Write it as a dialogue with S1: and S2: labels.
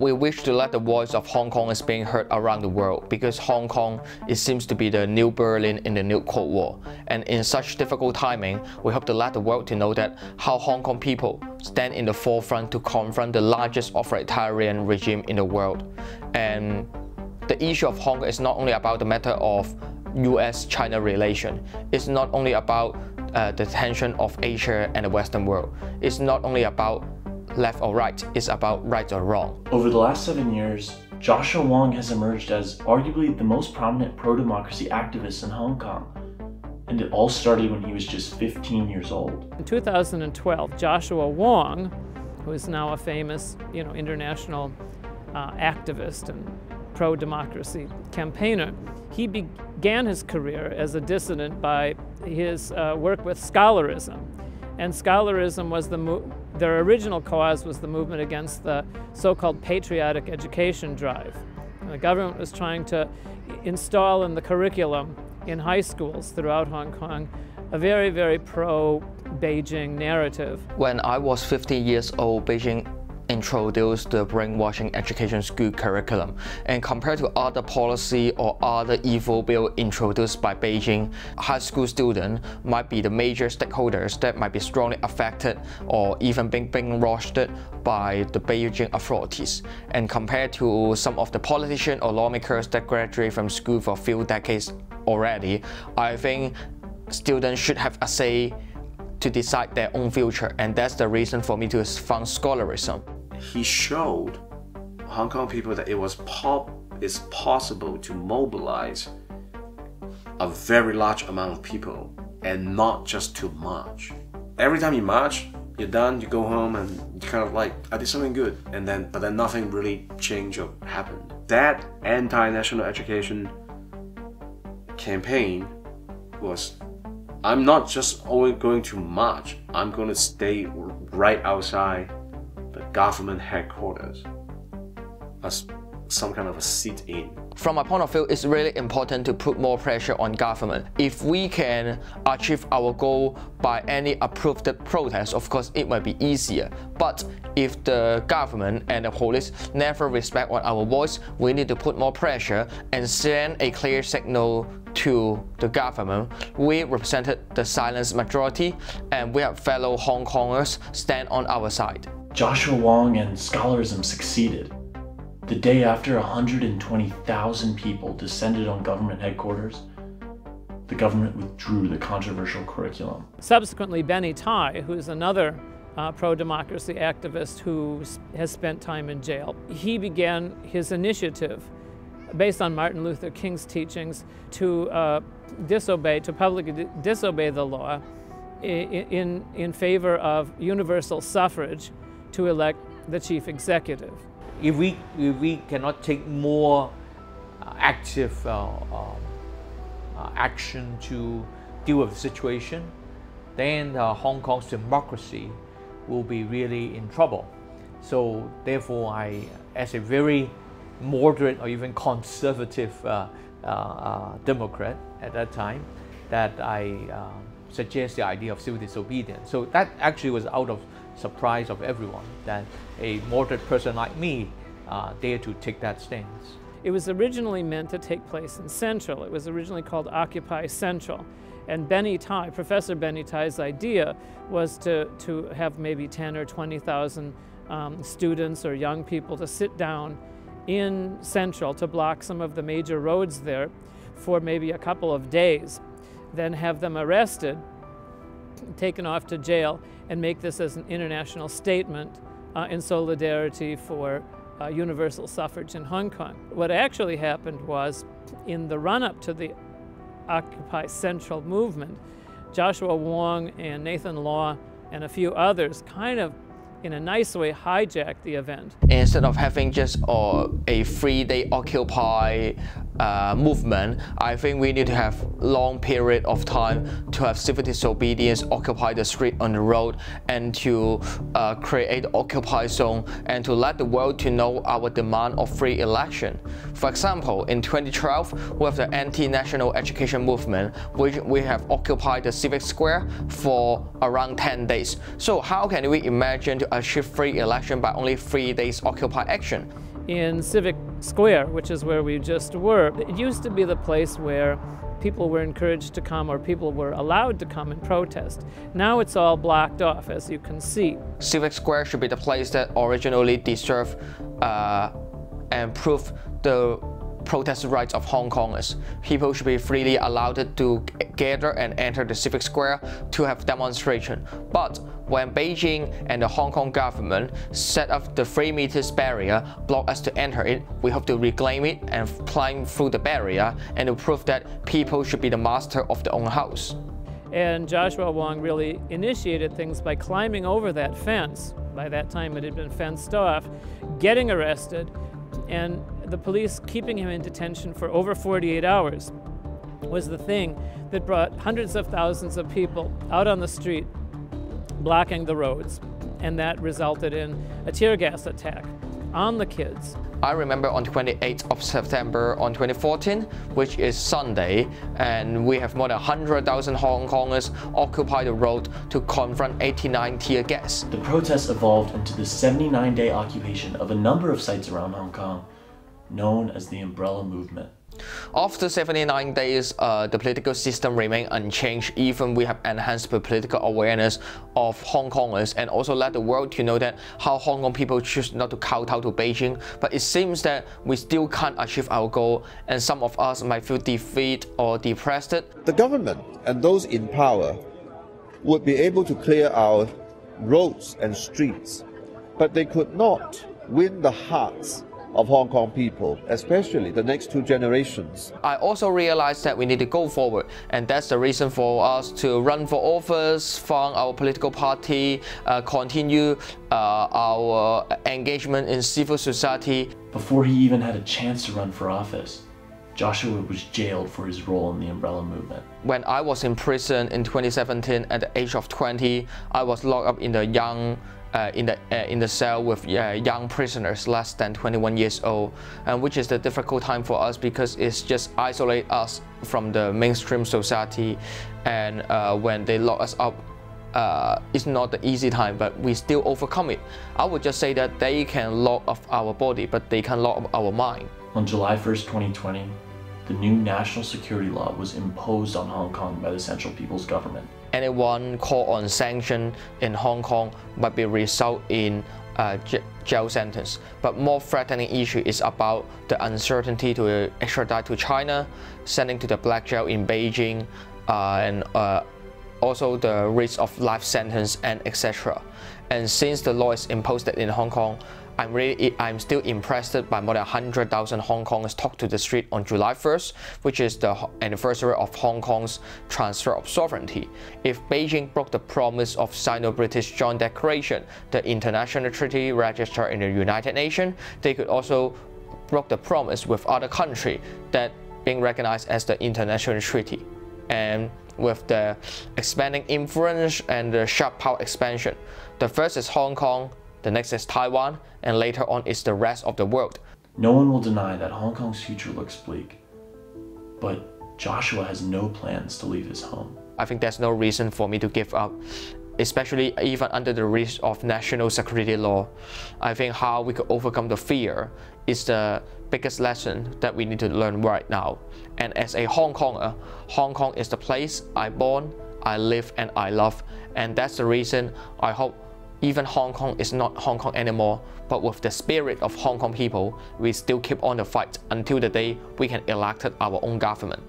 S1: We wish to let the voice of Hong Kong is being heard around the world because Hong Kong, it seems to be the new Berlin in the new Cold War. And in such difficult timing, we hope to let the world to know that how Hong Kong people stand in the forefront to confront the largest authoritarian regime in the world. And the issue of Hong Kong is not only about the matter of US-China relation. It's not only about the tension of Asia and the Western world. It's not only about left or right, it's about right or wrong.
S2: Over the last 7 years, Joshua Wong has emerged as arguably the most prominent pro-democracy activist in Hong Kong. And it all started when he was just 15 years old.
S3: In 2012, Joshua Wong, who is now a famous, international activist and pro-democracy campaigner, he began his career as a dissident by his work with scholarism. And scholarism was their original cause was the movement against the so-called patriotic education drive. And the government was trying to install in the curriculum in high schools throughout Hong Kong a very, very pro-Beijing narrative.
S1: When I was 15 years old, Beijing introduced the brainwashing education school curriculum, and compared to other policy or other evil bill introduced by Beijing, high school students might be the major stakeholders that might be strongly affected or even being brainwashed by the Beijing authorities. And compared to some of the politicians or lawmakers that graduate from school for a few decades already, I think students should have a say to decide their own future, and that's the reason for me to found scholarism.
S4: He showed Hong Kong people that it's possible to mobilize a very large amount of people and not just to march. Every time you march, you're done, you go home and you kind of like, I did something good, but then nothing really changed or happened. That anti-national education campaign was, I'm not just only going to march, I'm going to stay right outside the government headquarters as some kind of a sit-in.
S1: From my point of view, it's really important to put more pressure on government. If we can achieve our goal by any approved protest, of course it might be easier. But if the government and the police never respect on our voice, we need to put more pressure and send a clear signal to the government. We represented the silent majority, and we have fellow Hong Kongers stand on our side.
S2: Joshua Wong and scholarism succeeded. The day after 120,000 people descended on government headquarters, the government withdrew the controversial curriculum.
S3: Subsequently, Benny Tai, who's another pro-democracy activist who has spent time in jail, he began his initiative based on Martin Luther King's teachings to publicly disobey the law in favor of universal suffrage to elect the chief executive.
S5: If we cannot take more active action to deal with the situation, then Hong Kong's democracy will be really in trouble. So therefore, I, as a very moderate or even conservative Democrat at that time, that I suggest the idea of civil disobedience. So that actually was out of surprise of everyone, that a moderate person like me dared to take that stance.
S3: It was originally meant to take place in Central. It was originally called Occupy Central. And Benny Tai, Professor Benny Tai's idea was to have maybe 10 or 20,000 students or young people to sit down in Central to block some of the major roads there for maybe a couple of days, then have them arrested, taken off to jail, and make this as an international statement in solidarity for universal suffrage in Hong Kong. What actually happened was, in the run-up to the Occupy Central movement, Joshua Wong and Nathan Law and a few others kind of, in a nice way, hijacked the event.
S1: Instead of having just a 3-day Occupy movement, I think we need to have long period of time to have civil disobedience, occupy the street on the road, and to create occupy zone, and to let the world to know our demand of free election. For example, in 2012, with the anti-national education movement, we have occupied the civic square for around 10 days. So how can we imagine to achieve free election by only 3 days occupy action?
S3: In Civic Square, which is where we just were, it used to be the place where people were encouraged to come, or people were allowed to come and protest. Now it's all blocked off, as you can see.
S1: Civic Square should be the place that originally deserved and proved the protest rights of Hong Kongers. People should be freely allowed to gather and enter the civic square to have demonstration. But when Beijing and the Hong Kong government set up the 3 meters barrier, block us to enter it, we hope to reclaim it and climb through the barrier and to prove that people should be the master of their own house.
S3: And Joshua Wong really initiated things by climbing over that fence. By that time it had been fenced off, getting arrested, and the police keeping him in detention for over 48 hours was the thing that brought hundreds of thousands of people out on the street, blocking the roads, and that resulted in a tear gas attack on the kids.
S1: I remember on 28th of September on 2014, which is Sunday, and we have more than 100,000 Hong Kongers occupy the road to confront 89 tear gas.
S2: The protests evolved into the 79-day occupation of a number of sites around Hong Kong, known as the Umbrella Movement.
S1: After 79 days, the political system remained unchanged. Even we have enhanced the political awareness of Hong Kongers and also let the world to know that how Hong Kong people choose not to kowtow to Beijing. But it seems that we still can't achieve our goal, and some of us might feel defeated or depressed.
S6: The government and those in power would be able to clear our roads and streets, but they could not win the hearts of Hong Kong people, especially the next 2 generations.
S1: I also realized that we need to go forward, and that's the reason for us to run for office, found our political party, continue our engagement in civil society.
S2: Before he even had a chance to run for office, Joshua was jailed for his role in the Umbrella Movement.
S1: When I was in prison in 2017 at the age of 20, I was locked up in the in the cell with young prisoners less than 21 years old, and which is the difficult time for us because it's just isolate us from the mainstream society, and when they lock us up, it's not the easy time, but we still overcome it. I would just say that they can lock up our body, but they can lock up our mind.
S2: On July 1st, 2020, the new national security law was imposed on Hong Kong by the Central People's Government.
S1: Anyone called on sanction in Hong Kong might be result in jail sentence. But more threatening issue is about the uncertainty to extradite to China, sending to the black jail in Beijing, and also the risk of life sentence and etc. And since the law is imposed in Hong Kong, I'm still impressed by more than 100,000 Hong Kongers took to the street on July 1st, which is the anniversary of Hong Kong's transfer of sovereignty. If Beijing broke the promise of Sino-British Joint Declaration, the international treaty registered in the United Nations, they could also broke the promise with other countries that being recognized as the international treaty. And with the expanding influence and the sharp power expansion, the first is Hong Kong, the next is Taiwan, and later on is the rest of the world.
S2: No one will deny that Hong Kong's future looks bleak, but Joshua has no plans to leave his home.
S1: I think there's no reason for me to give up, especially even under the risk of national security law. I think how we could overcome the fear is the biggest lesson that we need to learn right now. And as a Hong Konger, Hong Kong is the place I born, I live, and I love. And that's the reason I hope even Hong Kong is not Hong Kong anymore, but with the spirit of Hong Kong people, we still keep on the fight until the day we can elect our own government.